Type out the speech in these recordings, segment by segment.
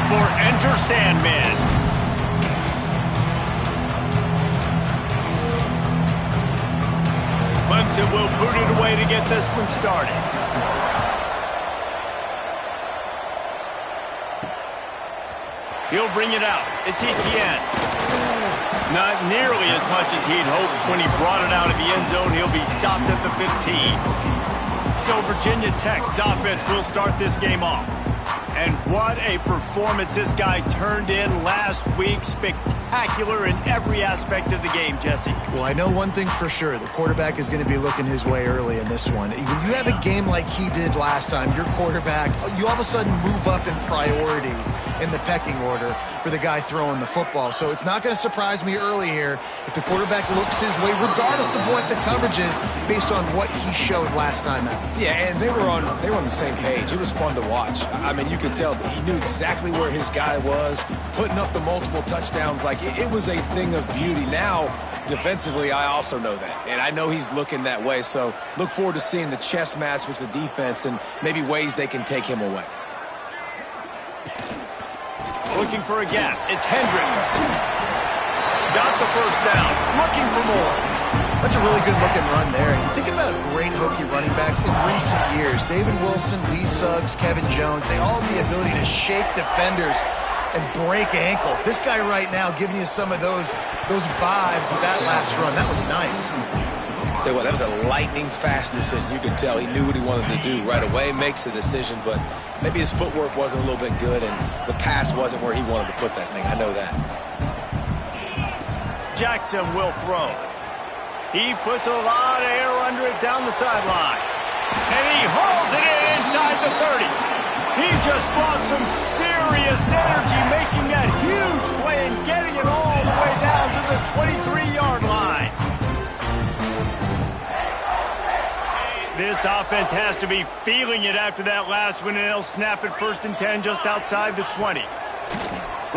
for Enter Sandman. Clemson will boot it away to get this one started. He'll bring it out. It's Etienne. Not nearly as much as he'd hoped when he brought it out of the end zone. He'll be stopped at the 15. So Virginia Tech's offense will start this game off. And what a performance this guy turned in last week. Spectacular in every aspect of the game, Jesse. Well, I know one thing for sure. The quarterback is going to be looking his way early in this one. When you have a game like he did last time, your quarterback, you all of a sudden move up in priority in the pecking order for the guy throwing the football. So it's not going to surprise me early here if the quarterback looks his way, regardless of what the coverage is, based on what he showed last time out. Yeah, and they were on the same page. It was fun to watch. I mean, you could tell that he knew exactly where his guy was, putting up the multiple touchdowns. Like, it was a thing of beauty. Now, defensively, I also know that, and I know he's looking that way. So look forward to seeing the chess match with the defense and maybe ways they can take him away. Looking for a gap. It's Hendricks. Got the first down. Looking for more. That's a really good-looking run there. And you think about great Hokie running backs in recent years. David Wilson, Lee Suggs, Kevin Jones, they all have the ability to shake defenders and break ankles. This guy right now giving you some of those vibes with that last run. That was nice. Tell you what, that was a lightning-fast decision. You could tell he knew what he wanted to do right away, makes the decision, but maybe his footwork wasn't a little bit good, and the pass wasn't where he wanted to put that thing. I know that. Jackson will throw. He puts a lot of air under it down the sideline. And he hauls it in inside the 30. He just brought some serious energy, making that huge play and getting it all the way down to the 23-yard line. This offense has to be feeling it after that last one, and they'll snap it 1st and 10 just outside the 20.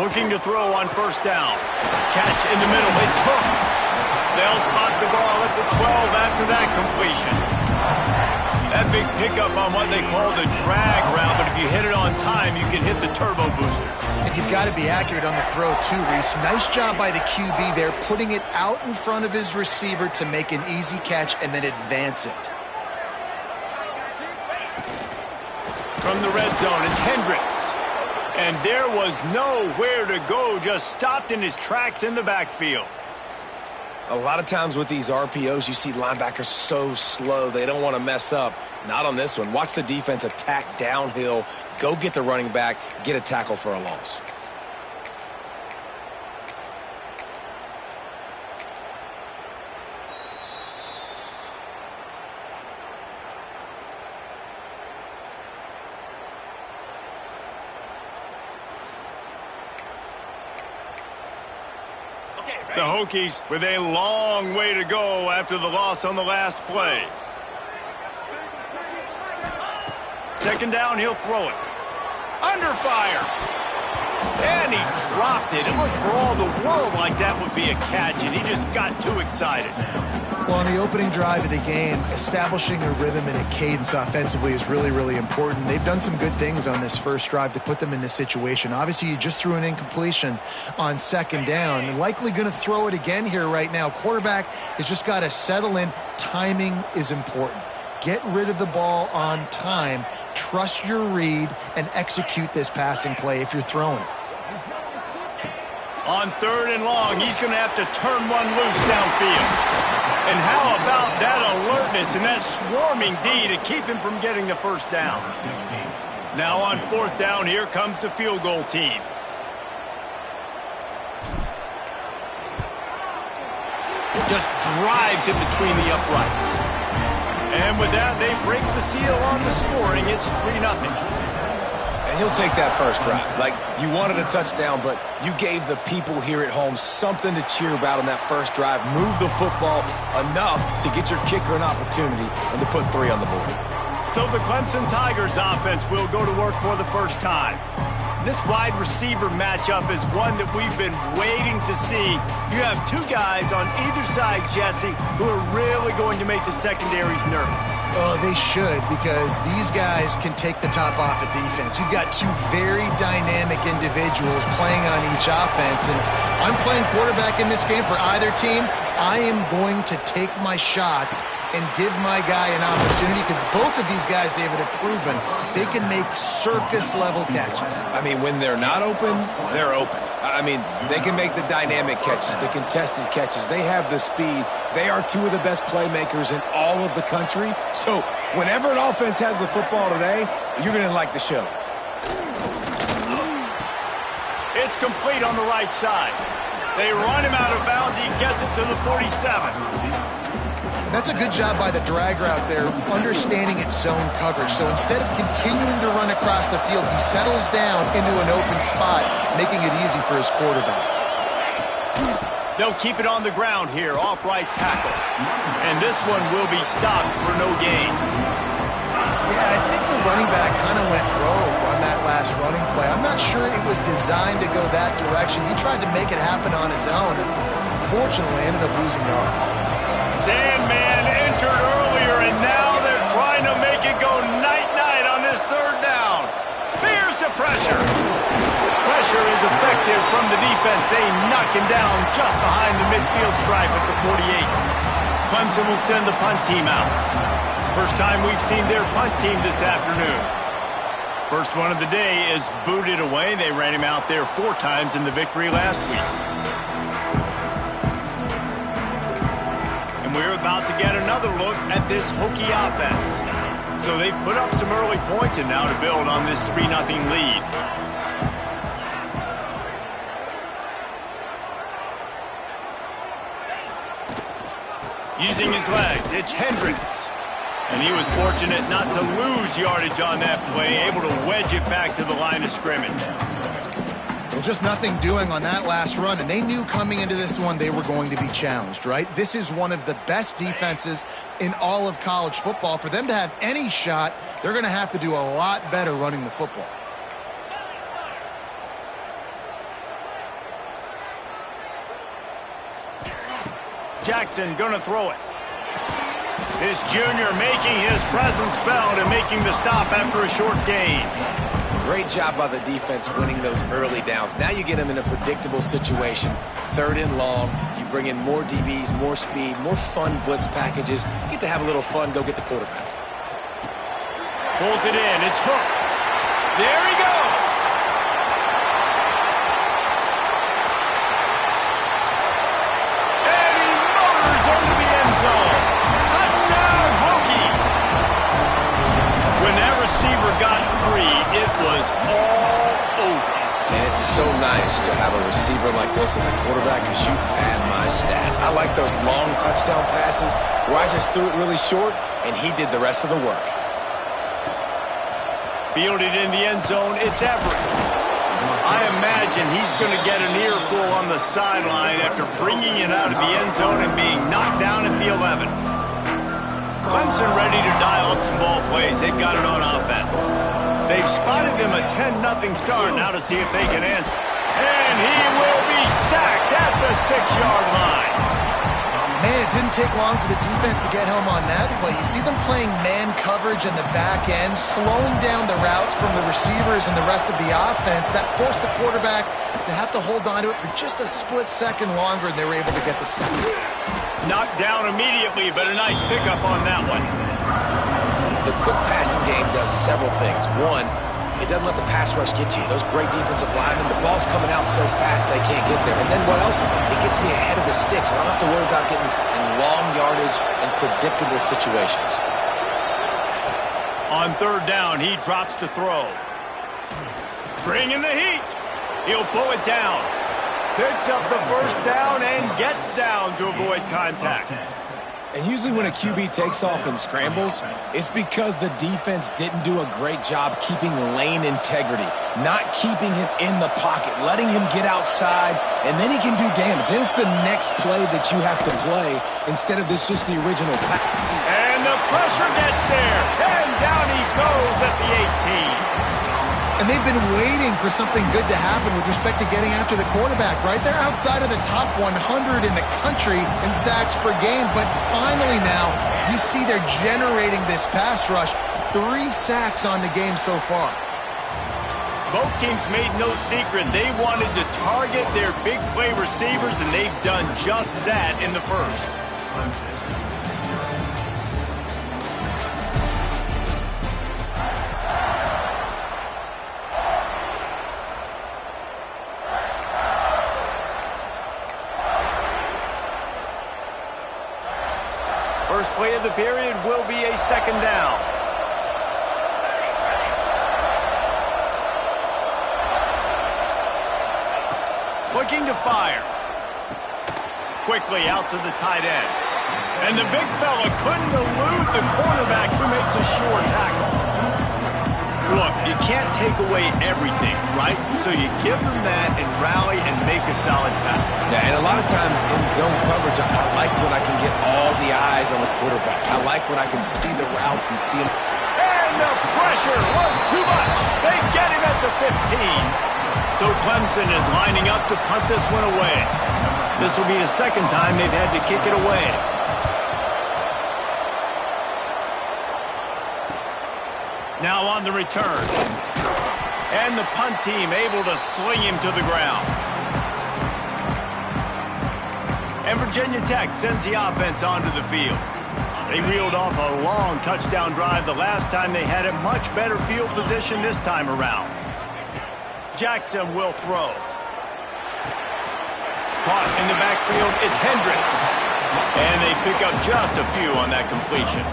Looking to throw on 1st down. Catch in the middle. It's hooked. They'll spot the ball at the 12 after that completion. That big pickup on what they call the drag route, but if you hit it on time, you can hit the turbo boosters. And you've got to be accurate on the throw too, Reese. Nice job by the QB there, putting it out in front of his receiver to make an easy catch and then advance it. From the red zone, it's Hendricks. And there was nowhere to go, just stopped in his tracks in the backfield. A lot of times with these RPOs, you see linebackers so slow, they don't want to mess up. Not on this one. Watch the defense attack downhill, go get the running back, get a tackle for a loss. The Hokies with a long way to go after the loss on the last play. 2nd down, he'll throw it. Under fire. And he dropped it. It looked for all the world like that would be a catch, and he just got too excited. Well, on the opening drive of the game, establishing a rhythm and a cadence offensively is really, really important. They've done some good things on this first drive to put them in this situation. Obviously, you just threw an incompletion on 2nd down. You're likely going to throw it again here right now. Quarterback has just got to settle in. Timing is important. Get rid of the ball on time. Trust your read and execute this passing play if you're throwing it. On 3rd and long, he's going to have to turn one loose downfield. And how about that alertness and that swarming D to keep him from getting the 1st down? Now on 4th down, here comes the field goal team. Just drives in between the uprights. And with that, they break the seal on the scoring. It's 3-0. And he'll take that first drive. Like, you wanted a touchdown, but you gave the people here at home something to cheer about on that first drive. Move the football enough to get your kicker an opportunity and to put 3 on the board. So the Clemson Tigers offense will go to work for the first time. This wide receiver matchup is one that we've been waiting to see. You have two guys on either side, Jesse, who are really going to make the secondaries nervous. Oh, they should, because these guys can take the top off of defense. You've got two very dynamic individuals playing on each offense, and if I'm playing quarterback in this game for either team, I am going to take my shots and give my guy an opportunity, because both of these guys, David, have proven they can make circus-level catches. I mean, when they're not open, they're open. I mean, they can make the dynamic catches, the contested catches. They have the speed. They are two of the best playmakers in all of the country. So whenever an offense has the football today, you're going to like the show. It's complete on the right side. They run him out of bounds. He gets it to the 47. That's a good job by the drag route there, understanding its zone coverage. So instead of continuing to run across the field, he settles down into an open spot, making it easy for his quarterback. They'll keep it on the ground here, off right tackle. And this one will be stopped for no gain. Yeah, I think the running back kind of went rogue on that last running play. I'm not sure it was designed to go that direction. He tried to make it happen on his own, and unfortunately ended up losing yards. Sandman entered earlier, and now they're trying to make it go night-night on this third down. Here's the pressure. Pressure is effective from the defense. They knock him down just behind the midfield stripe at the 48. Clemson will send the punt team out. First time we've seen their punt team this afternoon. First one of the day is booted away. They ran him out there 4 times in the victory last week. We're about to get another look at this Hokie offense. So they've put up some early points, and now to build on this 3-0 lead. Using his legs, it's Hendricks. And he was fortunate not to lose yardage on that play, able to wedge it back to the line of scrimmage. Well, just nothing doing on that last run, and they knew coming into this one they were going to be challenged, right? This is one of the best defenses in all of college football. For them to have any shot, they're going to have to do a lot better running the football. Jackson going to throw it. This junior making his presence felt and making the stop after a short gain. Great job by the defense winning those early downs. Now you get them in a predictable situation. 3rd and long. You bring in more DBs, more speed, more fun blitz packages. You get to have a little fun. Go get the quarterback. Pulls it in. It's Hooks. There he goes. And he motors into the end zone. Touchdown, Hokie. When that receiver got free, it was all over. And it's so nice to have a receiver like this as a quarterback, because you pad my stats. I like those long touchdown passes where I just threw it really short and he did the rest of the work. Fielded in the end zone, it's Everett. I imagine he's going to get an earful on the sideline after bringing it out of the end zone and being knocked down at the 11. Clemson ready to dial up some ball plays. They've got it on offense. They've spotted them a 10-0 start. Now to see if they can answer. And he will be sacked at the 6-yard line. Man, it didn't take long for the defense to get home on that play. You see them playing man coverage in the back end, slowing down the routes from the receivers and the rest of the offense. That forced the quarterback to have to hold on to it for just a split second longer, and they were able to get the sack. Knocked down immediately, but a nice pickup on that one. The quick passing game does several things. One, it doesn't let the pass rush get you. Those great defensive linemen, the ball's coming out so fast they can't get there. And then what else? It gets me ahead of the sticks. I don't have to worry about getting in long yardage and predictable situations. On 3rd down, he drops to throw. Bringing the heat. He'll pull it down. Picks up the 1st down and gets down to avoid contact. And usually when a QB takes off and scrambles, it's because the defense didn't do a great job keeping lane integrity, not keeping him in the pocket, letting him get outside, and then he can do damage. And it's the next play that you have to play instead of this just the original pass. And the pressure gets there, and down he goes at the 18. And they've been waiting for something good to happen with respect to getting after the quarterback, right? They're outside of the top 100 in the country in sacks per game, but finally now you see they're generating this pass rush. 3 sacks on the game so far. Both teams made no secret. They wanted to target their big play receivers, and they've done just that in the first. First play of the period will be a second down. Looking to fire. Quickly out to the tight end. And the big fella couldn't elude the cornerback who makes a sure tackle. Look, you can't take away everything, right? So you give them that and rally and make a solid tackle. Yeah, and a lot of times in zone coverage, I like when I can get all the eyes on the quarterback. I like when I can see the routes and see him. And the pressure was too much. They get him at the 15. So Clemson is lining up to punt this one away. This will be the second time they've had to kick it away. Now on the return. And the punt team able to sling him to the ground. And Virginia Tech sends the offense onto the field. They reeled off a long touchdown drive the last time they had a much better field position this time around. Jackson will throw. Caught in the backfield, it's Hendricks. And they pick up just a few on that completion.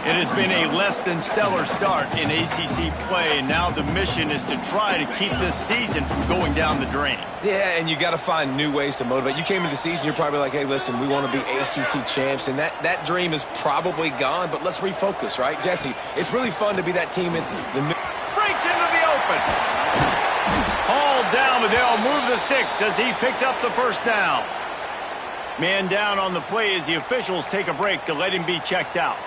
It has been a less than stellar start in ACC play, and now the mission is to try to keep this season from going down the drain. Yeah, and you got to find new ways to motivate. You came into the season, you're probably like, hey, listen, we want to be ACC champs, and that dream is probably gone, but let's refocus, right? Jesse, it's really fun to be that team in the middle. Breaks into the open. Hauled down, but they'll move the sticks as he picks up the first down. Man down on the play as the officials take a break to let him be checked out.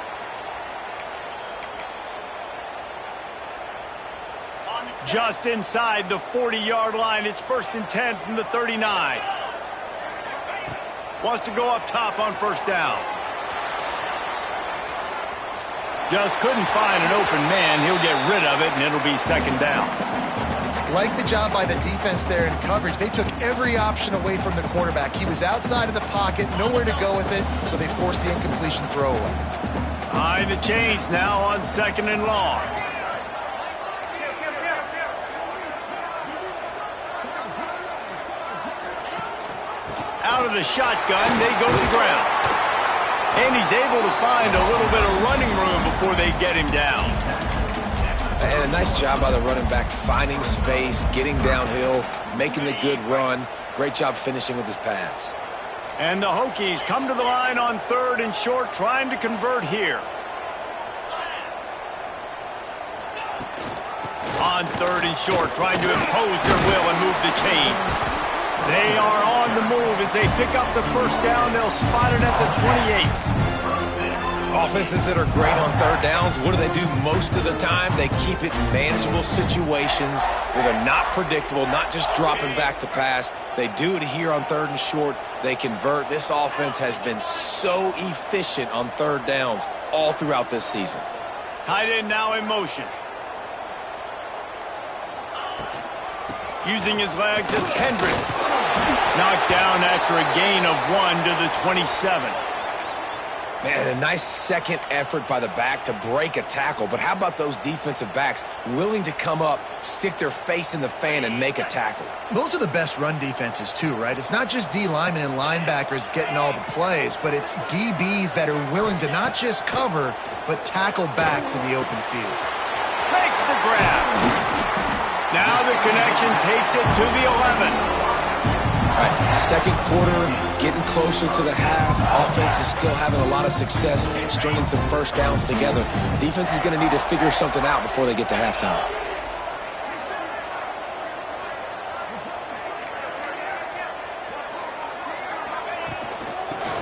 Just inside the 40-yard line. It's 1st and 10 from the 39. Wants to go up top on first down. Just couldn't find an open man. He'll get rid of it, and it'll be second down. Like the job by the defense there in coverage. They took every option away from the quarterback. He was outside of the pocket, nowhere to go with it, so they forced the incompletion throwaway. High the chains now on 2nd and long. Out of the shotgun, they go to the ground. And he's able to find a little bit of running room before they get him down. And a nice job by the running back, finding space, getting downhill, making the good run. Great job finishing with his pads. And the Hokies come to the line on 3rd and short, trying to convert here. On 3rd and short, trying to impose their will and move the chains. They are on the move as they pick up the first down. They'll spot it at the 28. Offenses that are great on 3rd downs, what do? Most of the time, they keep it in manageable situations where they're not predictable, not just dropping back to pass. They do it here on 3rd and short. They convert. This offense has been so efficient on 3rd downs all throughout this season. Tight end now in motion. Using his legs, it's Hendricks. Knocked down after a gain of 1 to the 27. Man, a nice second effort by the back to break a tackle. But how about those defensive backs willing to come up, stick their face in the fan, and make a tackle? Those are the best run defenses, too, right? It's not just D linemen and linebackers getting all the plays, but it's DBs that are willing to not just cover, but tackle backs in the open field. Makes the grab. Now the connection takes it to the 11. All right, second quarter, getting closer to the half. Offense is still having a lot of success stringing some first downs together. Defense is going to need to figure something out before they get to halftime.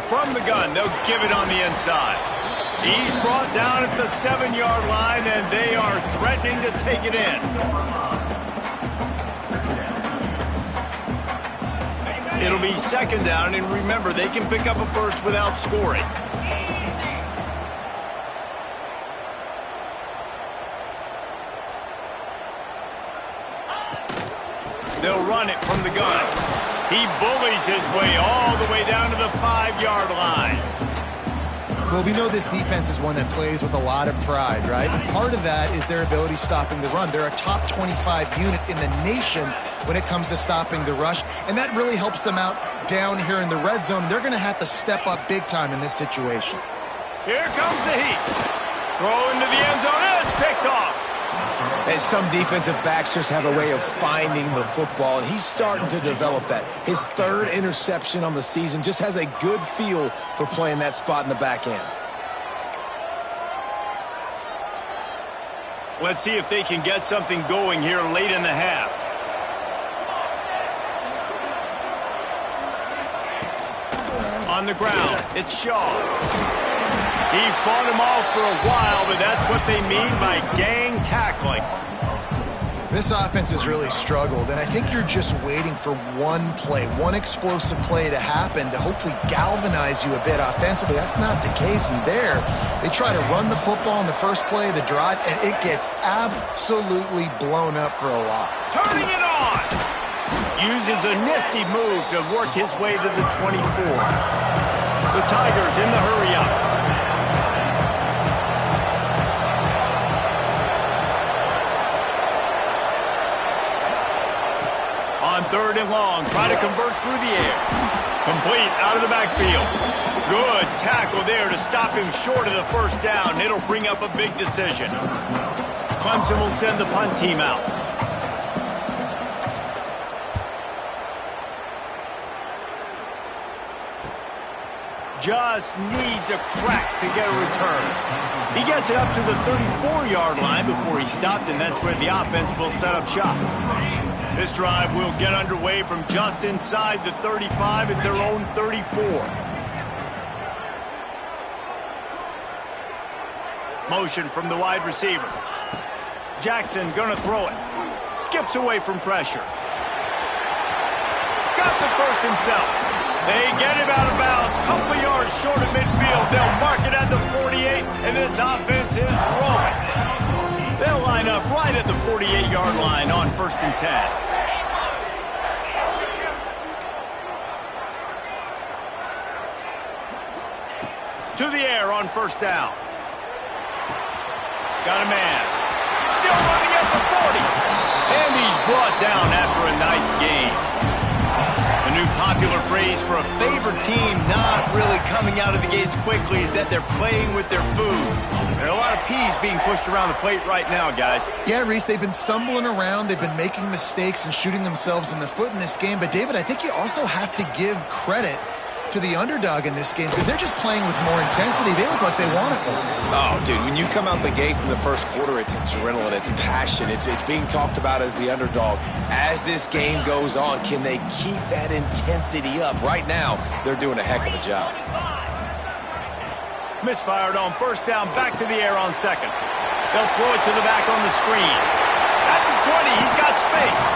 From the gun, they'll give it on the inside. He's brought down at the 7-yard line, and they are threatening to take it in. It'll be second down, and remember, they can pick up a first without scoring. They'll run it from the gun. He bullies his way all the way down to the 5-yard line. Well, we know this defense is one that plays with a lot of pride, right? And part of that is their ability stopping the run. They're a top 25 unit in the nation when it comes to stopping the rush, and that really helps them out down here in the red zone. They're going to have to step up big time in this situation. Here comes the heat. Throw into the end zone, and it's picked off. And some defensive backs just have a way of finding the football, and he's starting to develop that. His 3rd interception on the season, just has a good feel for playing that spot in the back end. Let's see if they can get something going here late in the half. On the ground, it's Shaw. He fought him off for a while, but that's what they mean by gang tackling. This offense has really struggled, and I think you're just waiting for one play, one explosive play to happen to hopefully galvanize you a bit offensively. That's not the case in there. They try to run the football in the first play of the drive, and it gets absolutely blown up for a lot. Turning it on! Uses a nifty move to work his way to the 24. The Tigers in the hurry-up. On 3rd and long, try to convert through the air. Complete out of the backfield. Good tackle there to stop him short of the first down. It'll bring up a big decision. Clemson will send the punt team out. Just needs a crack to get a return. He gets it up to the 34-yard line before he stopped, and that's where the offense will set up shop. This drive will get underway from just inside the 35 at their own 34. Motion from the wide receiver. Jackson gonna throw it. Skips away from pressure. Got the first himself. They get him out of bounds. Couple of yards short of midfield. They'll mark it at the 48, and this offense is rolling. They'll line up right at the 48-yard line on 1st and 10. To the air on 1st down. Got a man. Still running at the 40. And he's brought down after a nice gain. A new popular phrase for a favored team not really coming out of the gates quickly is that they're playing with their food. There are a lot of peas being pushed around the plate right now, guys. Yeah, Reese, they've been stumbling around. They've been making mistakes and shooting themselves in the foot in this game. But, David, I think you also have to give credit to the underdog in this game because they're just playing with more intensity. They look like they want it more. Oh, dude, when you come out the gates in the first quarter, it's adrenaline, it's passion, it's being talked about as the underdog. As this game goes on, can they keep that intensity up? Right now, they're doing a heck of a job. Misfired on 1st down, back to the air on 2nd. They'll throw it to the back on the screen. At the 20, he's got space.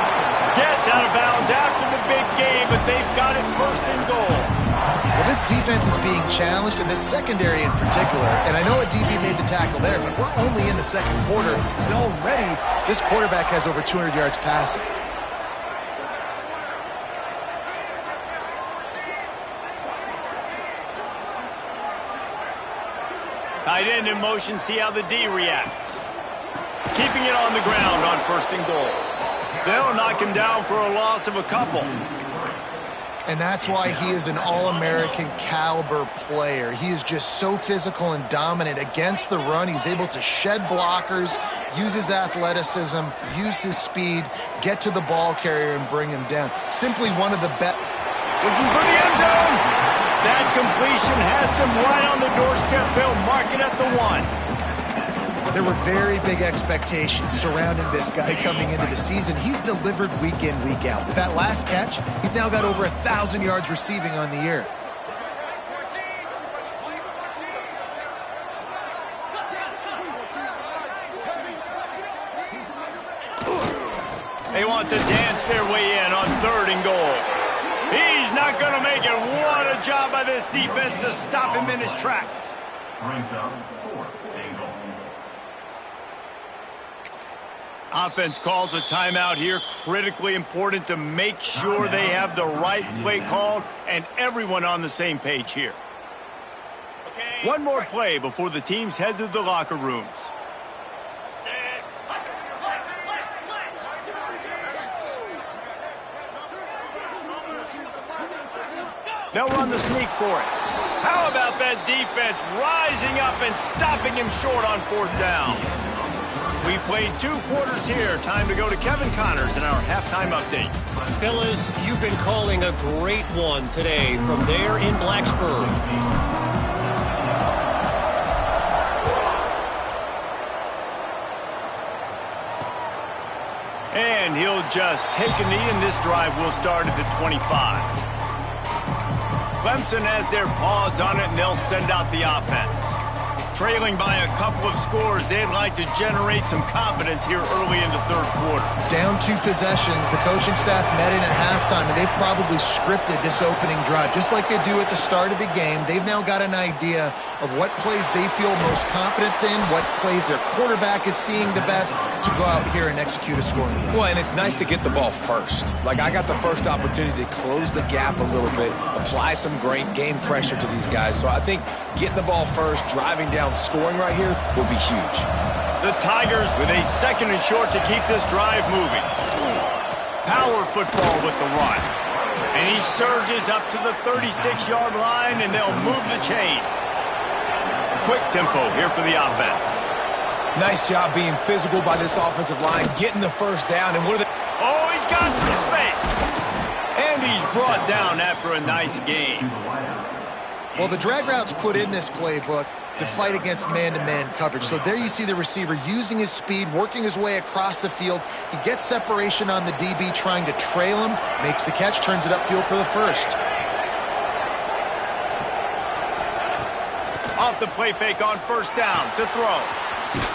Gets out of bounds after the big game, but they've got it 1st and goal. Well, this defense is being challenged, and this secondary in particular. And I know a DB made the tackle there, but we're only in the 2nd quarter, and already this quarterback has over 200 yards passing. Tight end in motion, see how the D reacts. Keeping it on the ground on 1st and goal. They'll knock him down for a loss of a couple. And that's why he is an All-American caliber player. He is just so physical and dominant against the run. He's able to shed blockers, use his athleticism, use his speed, get to the ball carrier and bring him down. Simply one of the best. Looking for the end zone. That completion has them right on the doorstep. They'll mark it at the 1. There were very big expectations surrounding this guy coming into the season. He's delivered week in, week out. With that last catch, he's now got over 1,000 yards receiving on the year. They want to dance their way in on 3rd and goal. He's not going to make it. What a job by this defense to stop him in his tracks. Brings up 4th and goal. Offense calls a timeout here. Critically important to make sure they have the right play called and everyone on the same page here. One more play before the teams head to the locker rooms. They'll run the sneak for it. How about that defense rising up and stopping him short on 4th down? We played 2 quarters here. Time to go to Kevin Connors in our halftime update. Fellas, you've been calling a great one today from there in Blacksburg. And he'll just take a knee, and this drive will start at the 25. Clemson has their paws on it, and they'll send out the offense. Trailing by a couple of scores, they'd like to generate some confidence here early in the 3rd quarter. Down 2 possessions, the coaching staff met in at halftime, and they've probably scripted this opening drive. Just like they do at the start of the game, they've now got an idea of what plays they feel most confident in, what plays their quarterback is seeing the best to go out here and execute a scoring drive. Well, and it's nice to get the ball first. Like, I got the first opportunity to close the gap a little bit, apply some great game pressure to these guys. So I think getting the ball first, driving down, scoring right here will be huge. The Tigers with a 2nd and short to keep this drive moving. Power football with the run. And he surges up to the 36-yard line, and they'll move the chains. Quick tempo here for the offense. Nice job being physical by this offensive line, getting the 1st down, and what are they... Oh, he's got some space. And he's brought down after a nice game. Well, the drag routes put in this playbook to fight against man-to-man coverage. So there you see the receiver using his speed, working his way across the field. He gets separation on the DB, trying to trail him, makes the catch, turns it upfield for the 1st. Off the play fake on 1st down to throw.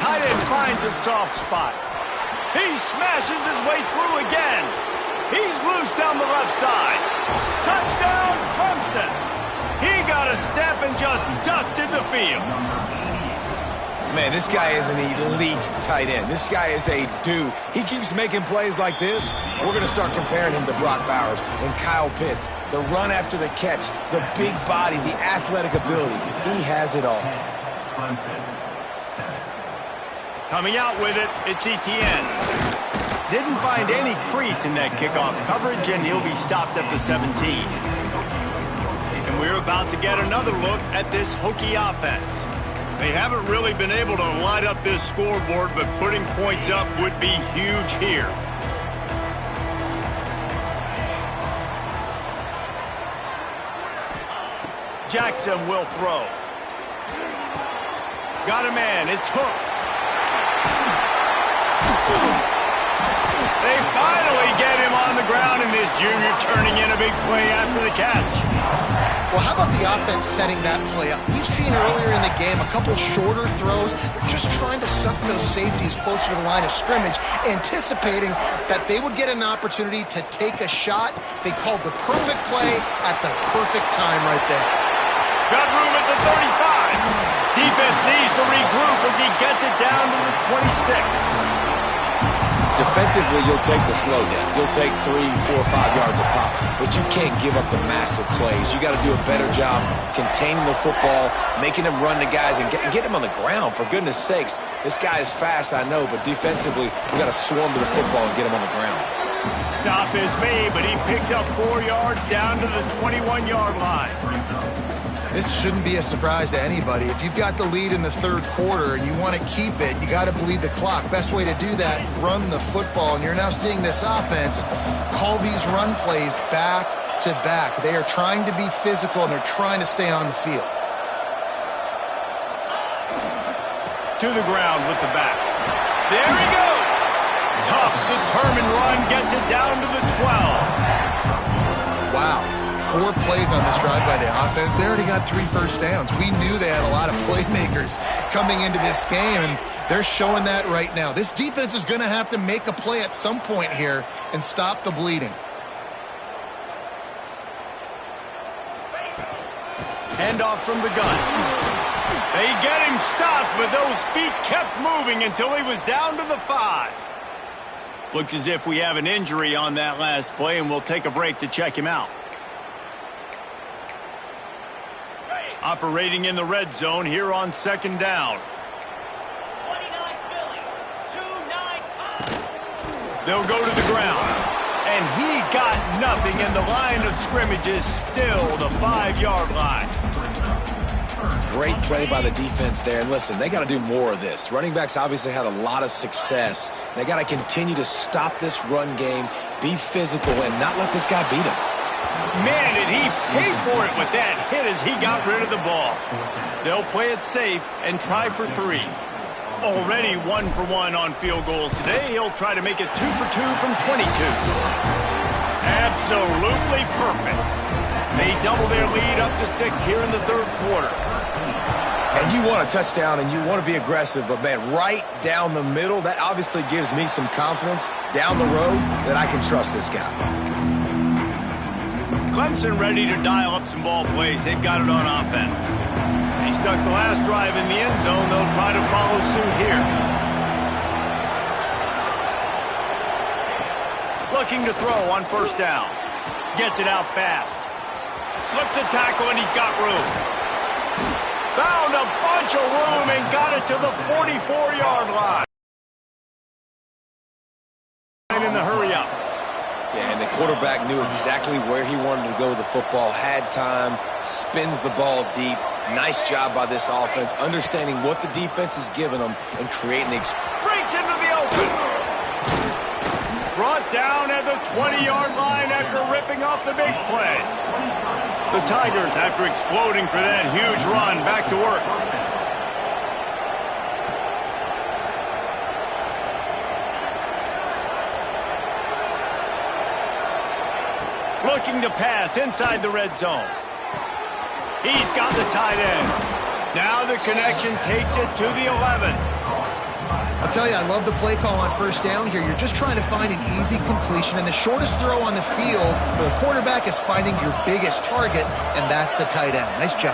Tight end finds a soft spot. He smashes his way through again. He's loose down the left side. Touchdown, Clemson. He got a step and just dusted the field. Man, this guy is an elite tight end. This guy is a dude. He keeps making plays like this. We're going to start comparing him to Brock Bowers and Kyle Pitts. The run after the catch, the big body, the athletic ability. He has it all. Coming out with it, it's Etienne. Didn't find any crease in that kickoff coverage, and he'll be stopped at the 17. And we're about to get another look at this Hokie offense. They haven't really been able to light up this scoreboard, but putting points up would be huge here. Jackson will throw. Got a man, it's Hooks. They finally get him on the ground, and this junior turning in a big play after the catch. Well, how about the offense setting that play up? We've seen earlier in the game a couple shorter throws. They're just trying to suck those safeties closer to the line of scrimmage, anticipating that they would get an opportunity to take a shot. They called the perfect play at the perfect time right there. Got room at the 35. Defense needs to regroup as he gets it down to the 26. Defensively, you'll take the slow down. You'll take 3, 4, 5 yards a pop, but you can't give up the massive plays. You got to do a better job containing the football, making them run the guys, and get them on the ground. For goodness sakes, this guy is fast, I know, but defensively, we got to swarm to the football and get him on the ground. Stop is made, but he picks up 4 yards down to the 21-yard line. This shouldn't be a surprise to anybody. If you've got the lead in the 3rd quarter and you want to keep it, you got to bleed the clock. Best way to do that, run the football. And you're now seeing this offense call these run plays back to back. They are trying to be physical, and they're trying to stay on the field. To the ground with the back. There he goes. Tough, determined run gets it down to the 12. Wow. 4 plays on this drive by the offense. They already got 3 first downs. We knew they had a lot of playmakers coming into this game, and they're showing that right now. This defense is going to have to make a play at some point here and stop the bleeding. Handoff from the gun. They get him stopped, but those feet kept moving until he was down to the 5. Looks as if we have an injury on that last play, and we'll take a break to check him out. Operating in the red zone here on 2nd down. They'll go to the ground. And he got nothing, and the line of scrimmage is still the 5-yard line. Great play by the defense there. And listen, they got to do more of this. Running backs obviously had a lot of success. They got to continue to stop this run game, be physical, and not let this guy beat him. Man, did he pay for it with that hit as he got rid of the ball. They'll play it safe and try for 3. Already 1 for 1 on field goals today. He'll try to make it 2 for 2 from 22. Absolutely perfect. They double their lead up to 6 here in the 3rd quarter. And you want a touchdown and you want to be aggressive, but man, right down the middle, that obviously gives me some confidence down the road that I can trust this guy. Clemson ready to dial up some ball plays. They've got it on offense. He stuck the last drive in the end zone. They'll try to follow suit here. Looking to throw on 1st down. Gets it out fast. Slips a tackle and he's got room. Found a bunch of room and got it to the 44-yard line. In the hurry-up. Yeah, and the quarterback knew exactly where he wanted to go with the football, had time, spins the ball deep. Nice job by this offense, understanding what the defense is giving them and creating the breaks into the open. Brought down at the 20-yard line after ripping off the big play. The Tigers, after exploding for that huge run, back to work. Looking to pass inside the red zone. He's got the tight end. Now the connection takes it to the 11. I'll tell you, I love the play call on 1st down here. You're just trying to find an easy completion, and the shortest throw on the field for the quarterback is finding your biggest target, and that's the tight end. Nice job.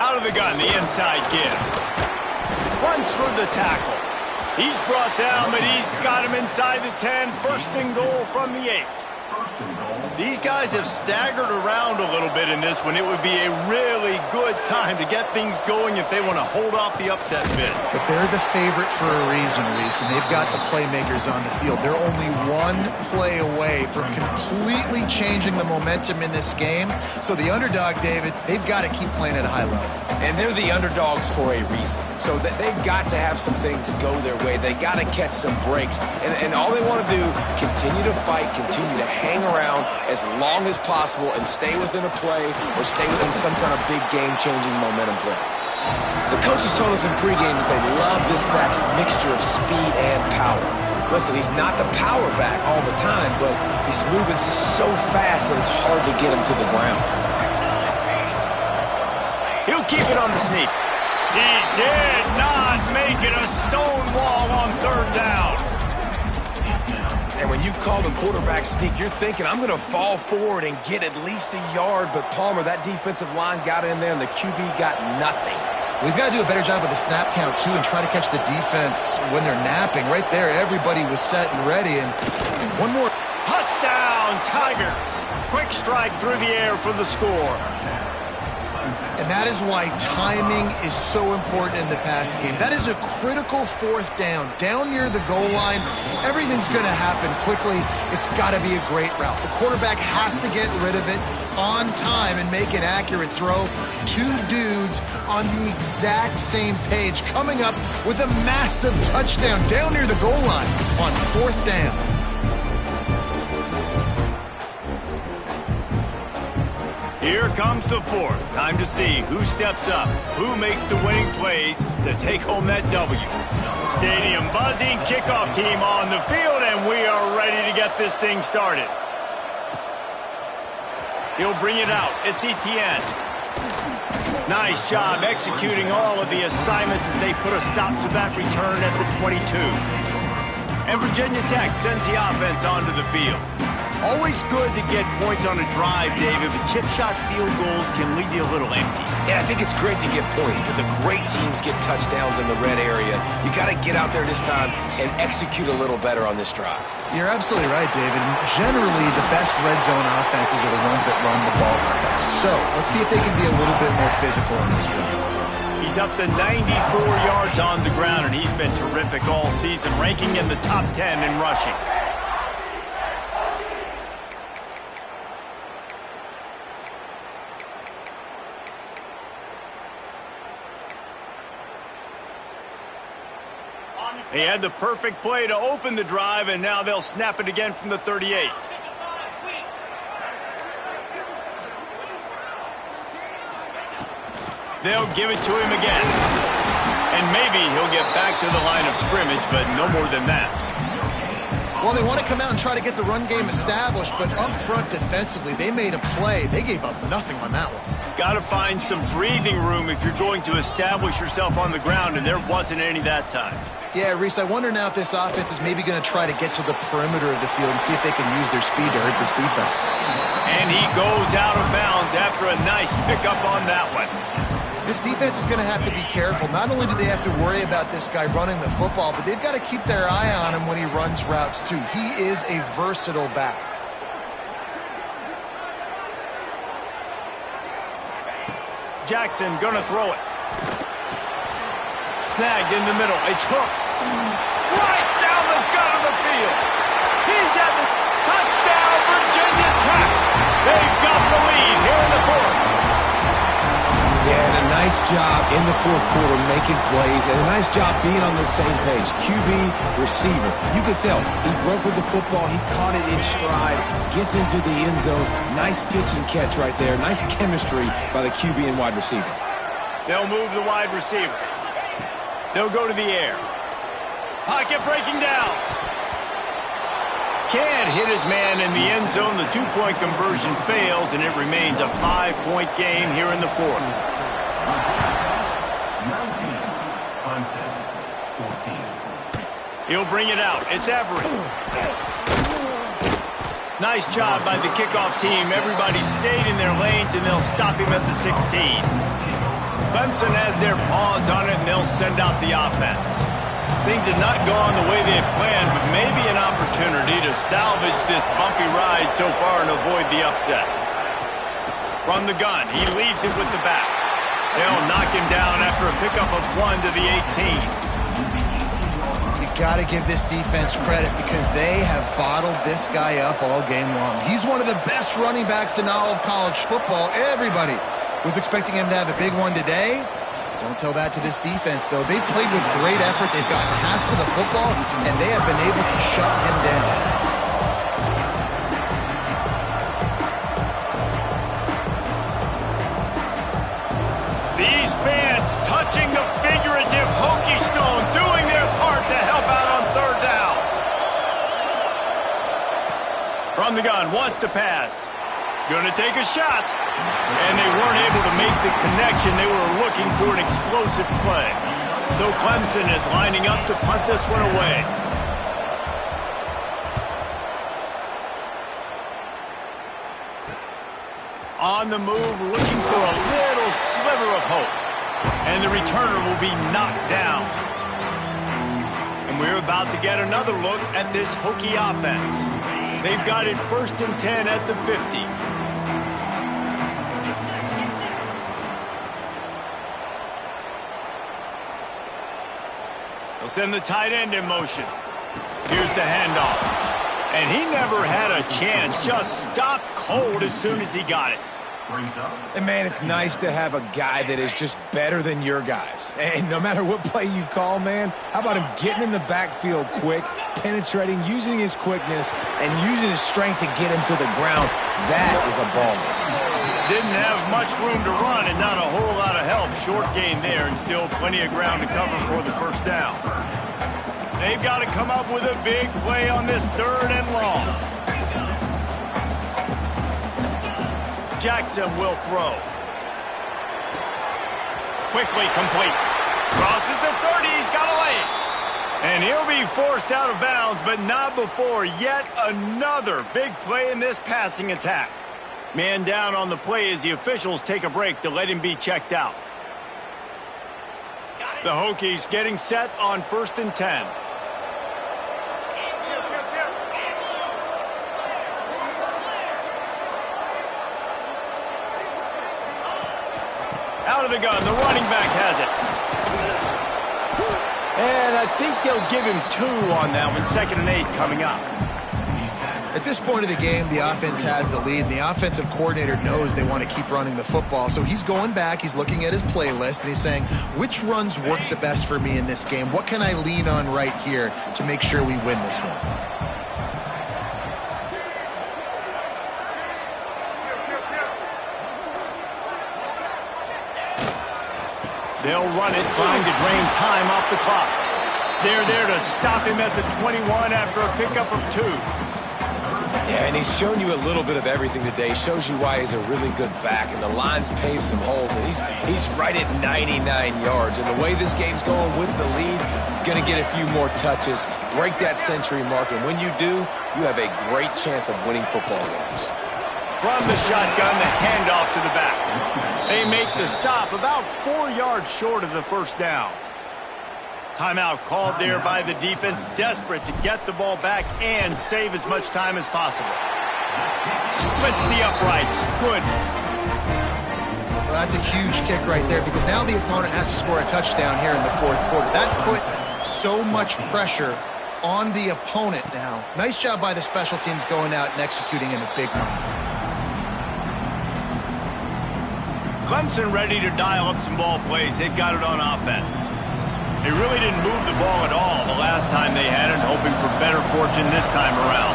Out of the gun, the inside give. Runs through the tackle. He's brought down, but he's got him inside the 10. 1st and goal from the 8. These guys have staggered around a little bit in this one. It would be a really good time to get things going if they want to hold off the upset bid. But they're the favorite for a reason, Reese, and they've got the playmakers on the field. They're only 1 play away from completely changing the momentum in this game. So the underdog, David, they've got to keep playing at a high level. And they're the underdogs for a reason. So that they've got to have some things go their way. They got to catch some breaks. And all they want to do, continue to fight, continue to hang around as long as possible and stay within a play or stay within some kind of big game-changing momentum play. The coaches told us in pregame that they love this back's mixture of speed and power. Listen, he's not the power back all the time, but he's moving so fast that it's hard to get him to the ground. He'll keep it on the sneak. He did not make it a stone wall on 3rd down. And when you call the quarterback sneak, you're thinking, I'm going to fall forward and get at least a yard. But Palmer, that defensive line got in there, and the QB got nothing. Well, he's got to do a better job with the snap count, too, and try to catch the defense when they're napping. Right there, everybody was set and ready. And one more. Touchdown, Tigers. Quick strike through the air for the score. And that is why timing is so important in the passing game. That is a critical 4th down. Down near the goal line, everything's going to happen quickly. It's got to be a great route. The quarterback has to get rid of it on time and make an accurate throw. 2 dudes on the exact same page coming up with a massive touchdown down near the goal line on 4th down. Here comes the 4th. Time to see who steps up, who makes the winning plays to take home that W. Stadium buzzing, kickoff team on the field, and we are ready to get this thing started. He'll bring it out. It's ETN. Nice job executing all of the assignments as they put a stop to that return at the 22. And Virginia Tech sends the offense onto the field. Always good to get points on a drive, David, but chip shot field goals can leave you a little empty. Yeah, I think it's great to get points, but the great teams get touchdowns in the red area. You got to get out there this time and execute a little better on this drive. You're absolutely right, David. And generally, the best red zone offenses are the ones that run the ball the best. So let's see if they can be a little bit more physical in this drive. He's up to 94 yards on the ground, and he's been terrific all season, ranking in the top 10 in rushing. They had the perfect play to open the drive, and now they'll snap it again from the 38. They'll give it to him again. And maybe he'll get back to the line of scrimmage, but no more than that. Well, they want to come out and try to get the run game established, but up front defensively, they made a play. They gave up nothing on that one. Got to find some breathing room if you're going to establish yourself on the ground, and there wasn't any that time. Yeah, Reese, I wonder now if this offense is maybe going to try to get to the perimeter of the field and see if they can use their speed to hurt this defense. And he goes out of bounds after a nice pickup on that one. This defense is going to have to be careful. Not only do they have to worry about this guy running the football, but they've got to keep their eye on him when he runs routes, too. He is a versatile back. Jackson going to throw it. Snagged in the middle. It's hooked. Right down the gut of the field. He's at the touchdown, Virginia Tech. They've got the lead here in the fourth. Yeah, and a nice job in the fourth quarter making plays, and a nice job being on the same page. QB, receiver. You could tell he broke with the football. He caught it in stride, gets into the end zone. Nice pitch and catch right there. Nice chemistry by the QB and wide receiver. They'll move the wide receiver. They'll go to the air. Pocket breaking down. Can't hit his man in the end zone. The two-point conversion fails, and it remains a 5-point game here in the fourth. 19, 14. He'll bring it out. It's Everett. Nice job by the kickoff team. Everybody stayed in their lanes, and they'll stop him at the 16. Clemson has their paws on it, and they'll send out the offense. Things have not gone the way they had planned, but maybe an opportunity to salvage this bumpy ride so far and avoid the upset. From the gun, he leaves it with the back. They'll knock him down after a pickup of 1 to the 18. You got to give this defense credit because they have bottled this guy up all game long. He's one of the best running backs in all of college football. Everybody was expecting him to have a big one today. Don't tell that to this defense, though. They've played with great effort. They've gotten hands to the football, and they have been able to shut him down. These fans touching the figurative Hokie Stone, doing their part to help out on third down. From the gun, wants to pass. Gonna take a shot. And they weren't able to make the connection. They were looking for an explosive play. So Clemson is lining up to punt this one away. On the move, looking for a little sliver of hope. And the returner will be knocked down. And we're about to get another look at this Hokie offense. They've got it 1st and 10 at the 50. They'll send the tight end in motion. Here's the handoff. And he never had a chance. Just stopped cold as soon as he got it. And, man, it's nice to have a guy that is just better than your guys. And no matter what play you call, man, how about him getting in the backfield quick, penetrating, using his quickness, and using his strength to get him to the ground. That is a baller. Didn't have much room to run and not a whole lot of help. Short gain there and still plenty of ground to cover for the first down. They've got to come up with a big play on this 3rd and long. Jackson will throw. Quickly complete. Crosses the 30. He's got a lane. And he'll be forced out of bounds, but not before yet another big play in this passing attack. Man down on the play as the officials take a break to let him be checked out. The Hokies getting set on 1st and 10. Out of the gun, the running back has it. And I think they'll give him 2 on that one. 2nd and 8 coming up. At this point of the game, the offense has the lead, and the offensive coordinator knows they want to keep running the football. So he's going back, he's looking at his playlist, and he's saying, which runs work the best for me in this game? What can I lean on right here to make sure we win this one? They'll run it, trying to drain time off the clock. They're there to stop him at the 21 after a pickup of 2. Yeah, and he's shown you a little bit of everything today. Shows you why he's a really good back, and the line's paved some holes, and he's right at 99 yards. And the way this game's going with the lead, he's going to get a few more touches, break that century mark, and when you do, you have a great chance of winning football games. From the shotgun, the handoff to the back. They make the stop about 4 yards short of the first down. Timeout called there by the defense, desperate to get the ball back and save as much time as possible. Splits the uprights. Good. Well, that's a huge kick right there because now the opponent has to score a touchdown here in the 4th quarter. That put so much pressure on the opponent now. Nice job by the special teams going out and executing in a big moment. Clemson ready to dial up some ball plays. They've got it on offense. They really didn't move the ball at all the last time they had it, hoping for better fortune this time around.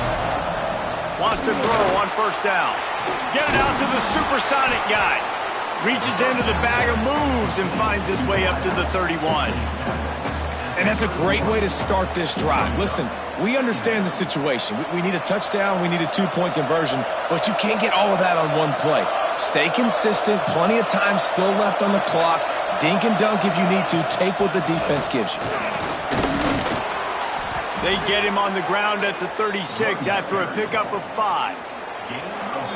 Wants to throw on 1st down. Get it out to the supersonic guy. Reaches into the bag of moves and finds his way up to the 31. And that's a great way to start this drive. Listen, we understand the situation. We need a touchdown, we need a 2-point conversion, but you can't get all of that on one play. Stay consistent, plenty of time still left on the clock. Dink and dunk if you need to. Take what the defense gives you. They get him on the ground at the 36 after a pickup of 5.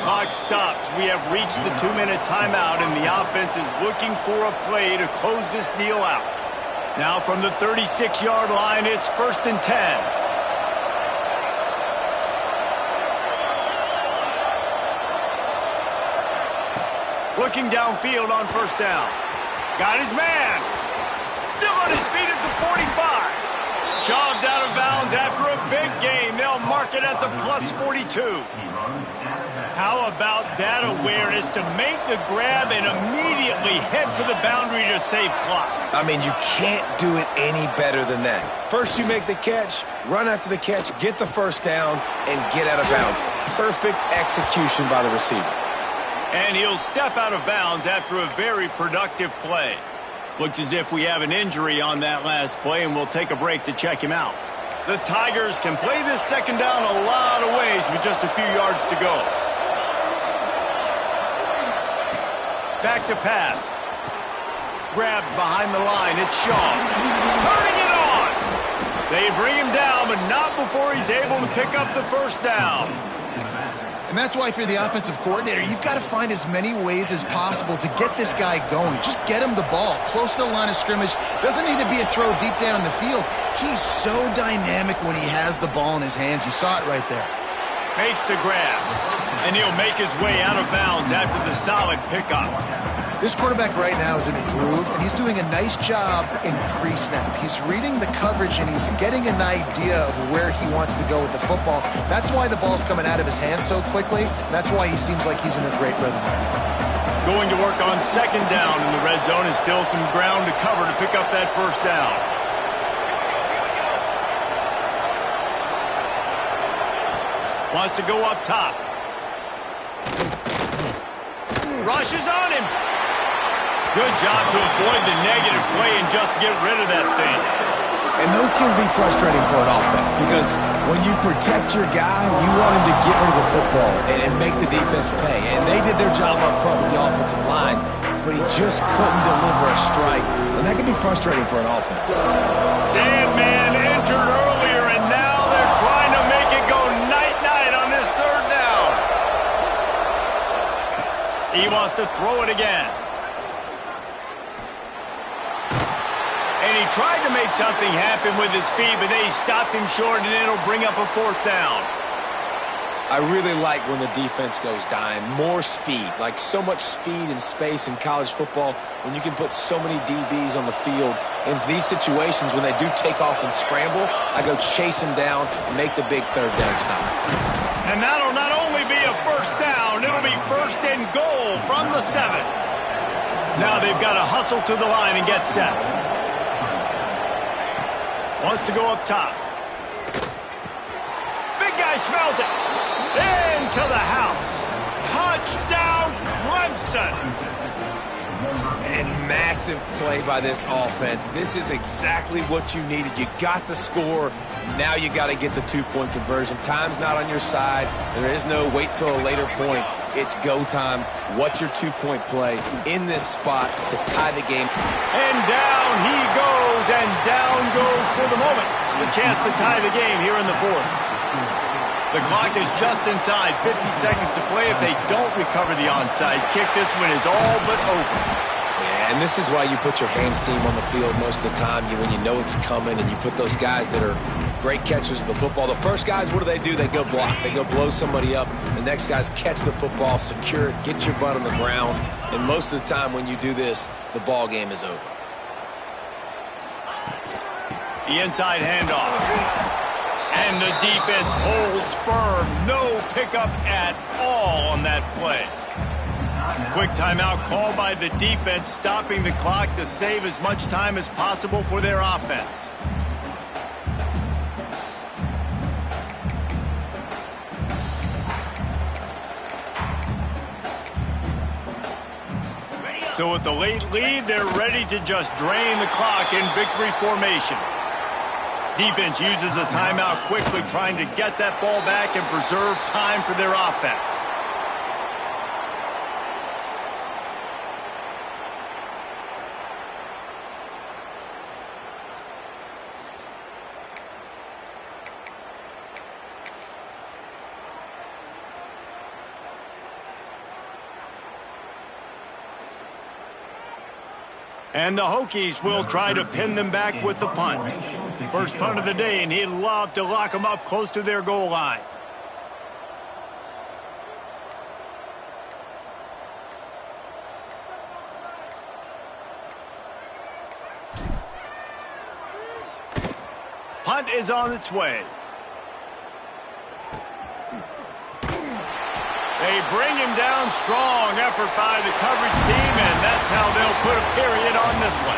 Clock stops. We have reached the 2-minute timeout, and the offense is looking for a play to close this deal out. Now from the 36-yard line, it's 1st and 10. Looking downfield on 1st down. Got his man. Still on his feet at the 45. Shoved out of bounds after a big gain. They'll mark it at the plus 42. How about that awareness to make the grab and immediately head for the boundary to save clock? I mean, you can't do it any better than that. First you make the catch, run after the catch, get the 1st down, and get out of bounds. Perfect execution by the receiver. And he'll step out of bounds after a very productive play. Looks as if we have an injury on that last play, and we'll take a break to check him out. The Tigers can play this 2nd down a lot of ways with just a few yards to go. Back to pass. Grabbed behind the line. It's Shaw. Turning it on. They bring him down, but not before he's able to pick up the 1st down. And that's why, if you're the offensive coordinator, you've got to find as many ways as possible to get this guy going. Just get him the ball close to the line of scrimmage. Doesn't need to be a throw deep down the field. He's so dynamic when he has the ball in his hands. You saw it right there. Makes the grab. And he'll make his way out of bounds after the solid pickup. This quarterback right now is in a groove, and he's doing a nice job in pre-snap. He's reading the coverage, and he's getting an idea of where he wants to go with the football. That's why the ball's coming out of his hands so quickly. That's why he seems like he's in a great rhythm right now. Going to work on 2nd down in the red zone, is still some ground to cover to pick up that 1st down. Wants to go up top. Rushes on him. Good job to avoid the negative play and just get rid of that thing. And those can be frustrating for an offense because when you protect your guy, you want him to get rid of the football and make the defense pay. And they did their job up front with the offensive line, but he just couldn't deliver a strike. And that can be frustrating for an offense. Sandman entered earlier, and now they're trying to make it go night-night on this third down. He wants to throw it again. And he tried to make something happen with his feet, but they stopped him short, and it'll bring up a fourth down. I really like when the defense goes dime. More speed, like so much speed and space in college football when you can put so many DBs on the field. In these situations, when they do take off and scramble, I go chase them down and make the big third down stop. And that'll not only be a first down, it'll be first and goal from the 7. Now they've got to hustle to the line and get set. Wants to go up top. Big guy smells it. Into the house. Touchdown, Clemson. And massive play by this offense. This is exactly what you needed. You got the score. Now you got to get the 2-point conversion. Time's not on your side. There is no wait till a later point. It's go time. What's your 2-point play in this spot to tie the game? And down he goes, and down goes for the moment. The chance to tie the game here in the 4th. The clock is just inside 50 seconds to play. If they don't recover the onside kick, this one is all but over. Yeah, and this is why you put your hands team on the field most of the time when you know it's coming, and you put those guys that are great catchers of the football. The first guys, what do? They go block. They go blow somebody up. The next guys catch the football, secure it, get your butt on the ground. And most of the time when you do this, the ball game is over. The inside handoff. And the defense holds firm. No pickup at all on that play. Quick timeout called by the defense, stopping the clock to save as much time as possible for their offense. So with the late lead, they're ready to just drain the clock in victory formation. Defense uses a timeout quickly, trying to get that ball back and preserve time for their offense. And the Hokies will try to pin them back with the punt. First punt of the day, and he'd love to lock them up close to their goal line. Punt is on its way. They bring him down. Strong effort by the coverage team, and that's how they'll put a period on this one.